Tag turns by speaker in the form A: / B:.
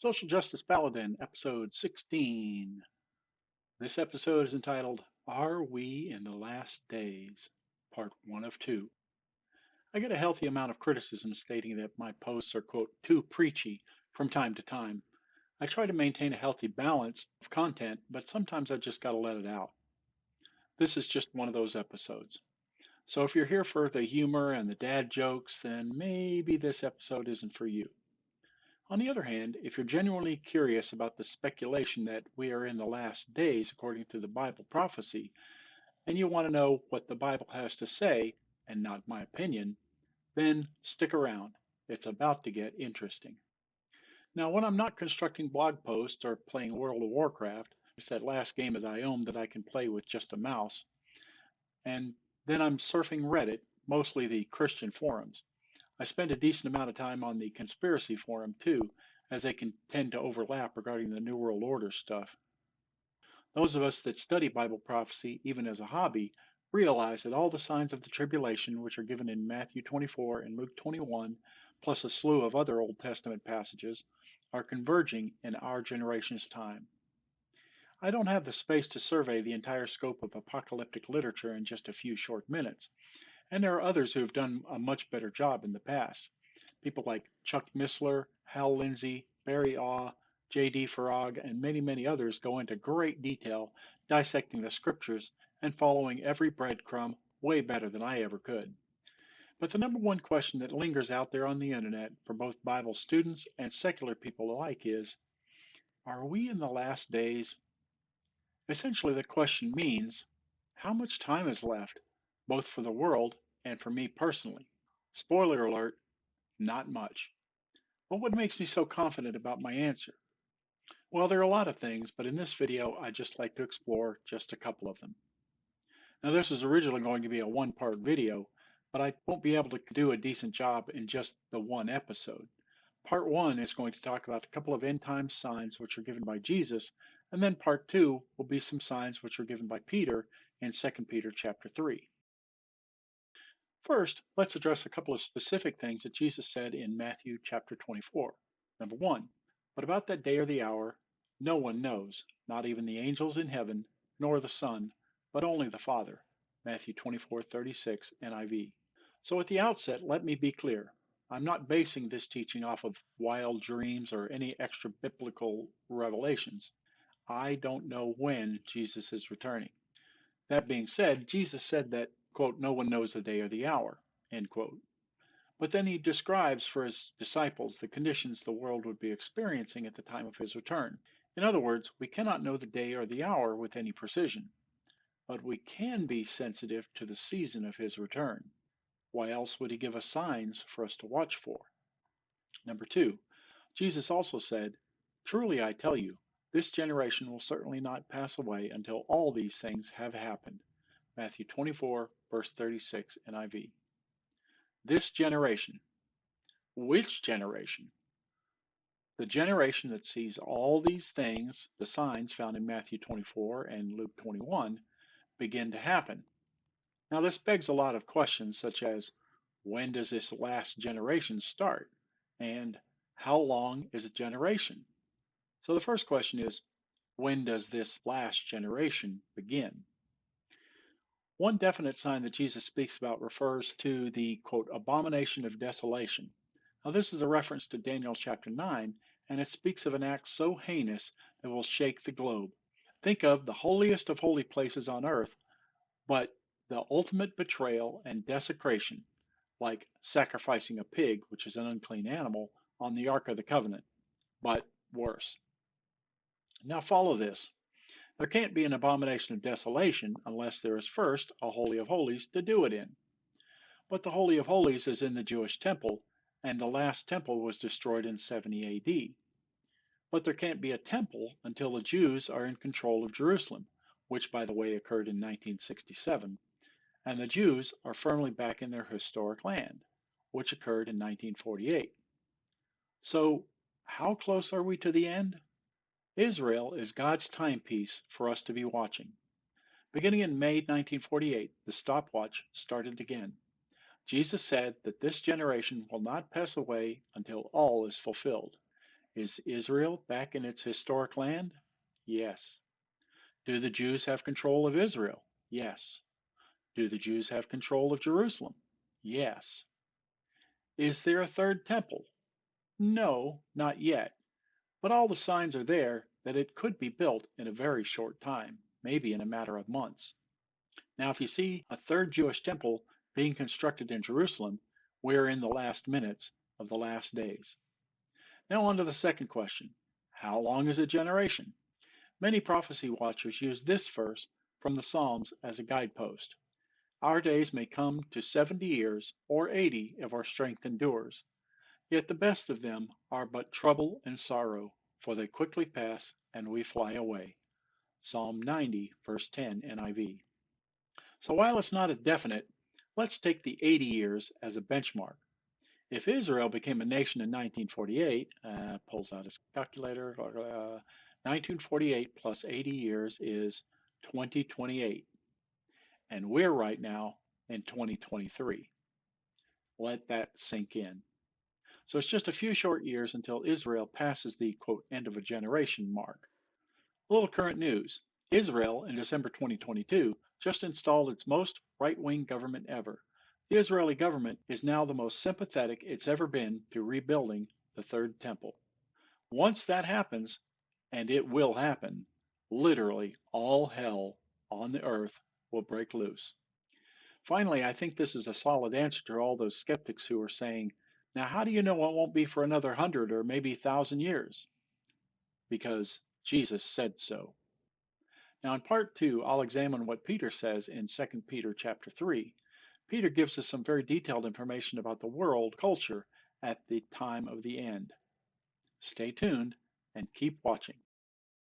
A: Social Justice Paladin, episode 16. This episode is entitled, Are We in the Last Days? Part 1 of 2. I get a healthy amount of criticism stating that my posts are, quote, too preachy from time to time. I try to maintain a healthy balance of content, but sometimes I just gotta let it out. This is just one of those episodes. So if you're here for the humor and the dad jokes, then maybe this episode isn't for you. On the other hand, if you're genuinely curious about the speculation that we are in the last days according to the Bible prophecy, and you want to know what the Bible has to say, and not my opinion, then stick around. It's about to get interesting. Now, when I'm not constructing blog posts or playing World of Warcraft, it's that last game of Iome that I can play with just a mouse, and then I'm surfing Reddit, mostly the Christian forums. I spend a decent amount of time on the conspiracy forum too, as they can tend to overlap regarding the New World Order stuff. Those of us that study Bible prophecy, even as a hobby, realize that all the signs of the tribulation, which are given in Matthew 24 and Luke 21, plus a slew of other Old Testament passages, are converging in our generation's time. I don't have the space to survey the entire scope of apocalyptic literature in just a few short minutes, and there are others who have done a much better job in the past. People like Chuck Missler, Hal Lindsey, Barry Awe, J.D. Farag, and many, many others go into great detail dissecting the scriptures and following every breadcrumb way better than I ever could. But the number one question that lingers out there on the internet for both Bible students and secular people alike is, are we in the last days? Essentially, the question means, how much time is left, both for the world and for me personally? Spoiler alert, not much. But what makes me so confident about my answer? Well, there are a lot of things, but in this video, I'd just like to explore just a couple of them. Now, this was originally going to be a one-part video, but I won't be able to do a decent job in just the one episode. Part one is going to talk about a couple of end time signs which are given by Jesus, and then part two will be some signs which are given by Peter in 2 Peter chapter 3. First, let's address a couple of specific things that Jesus said in Matthew chapter 24. Number one, but about that day or the hour, no one knows, not even the angels in heaven, nor the Son, but only the Father. Matthew 24:36 NIV. So at the outset, let me be clear. I'm not basing this teaching off of wild dreams or any extra biblical revelations. I don't know when Jesus is returning. That being said, Jesus said that, quote, no one knows the day or the hour, end quote. But then he describes for his disciples the conditions the world would be experiencing at the time of his return. In other words, we cannot know the day or the hour with any precision, but we can be sensitive to the season of his return. Why else would he give us signs for us to watch for? Number two, Jesus also said, truly I tell you, this generation will certainly not pass away until all these things have happened. Matthew 24, verse 36 NIV. This generation. Which generation? The generation that sees all these things, the signs found in Matthew 24 and Luke 21, begin to happen. Now, this begs a lot of questions, such as when does this last generation start? And how long is a generation? So, the first question is, when does this last generation begin? One definite sign that Jesus speaks about refers to the, quote, abomination of desolation. Now, this is a reference to Daniel chapter 9, and it speaks of an act so heinous that will shake the globe. Think of the holiest of holy places on earth, but the ultimate betrayal and desecration, like sacrificing a pig, which is an unclean animal, on the Ark of the Covenant, but worse. Now, follow this. There can't be an abomination of desolation unless there is first a Holy of Holies to do it in. But the Holy of Holies is in the Jewish temple, and the last temple was destroyed in 70 AD. But there can't be a temple until the Jews are in control of Jerusalem, which, by the way, occurred in 1967, and the Jews are firmly back in their historic land, which occurred in 1948. So, how close are we to the end? Israel is God's timepiece for us to be watching. Beginning in May 1948, the stopwatch started again. Jesus said that this generation will not pass away until all is fulfilled. Is Israel back in its historic land? Yes. Do the Jews have control of Israel? Yes. Do the Jews have control of Jerusalem? Yes. Is there a third temple? No, not yet. But all the signs are there that it could be built in a very short time, maybe in a matter of months. Now, if you see a third Jewish temple being constructed in Jerusalem, we're in the last minutes of the last days. Now, on to the second question. How long is a generation? Many prophecy watchers use this verse from the Psalms as a guidepost. Our days may come to 70 years or 80 if our strength endures. Yet the best of them are but trouble and sorrow, for they quickly pass and we fly away. Psalm 90, verse 10, NIV. So while it's not a definite, let's take the 80 years as a benchmark. If Israel became a nation in 1948, pulls out his calculator, 1948 plus 80 years is 2028. And we're right now in 2023. Let that sink in. So it's just a few short years until Israel passes the quote end of a generation mark. A little current news. Israel, in December 2022, just installed its most right-wing government ever. The Israeli government is now the most sympathetic it's ever been to rebuilding the Third Temple. Once that happens, and it will happen, literally all hell on the earth will break loose. Finally, I think this is a solid answer to all those skeptics who are saying, now how do you know it won't be for another 100 or maybe 1,000 years? Because Jesus said so. Now in part 2, I'll examine what Peter says in 2 Peter chapter 3. Peter gives us some very detailed information about the world culture at the time of the end. Stay tuned and keep watching.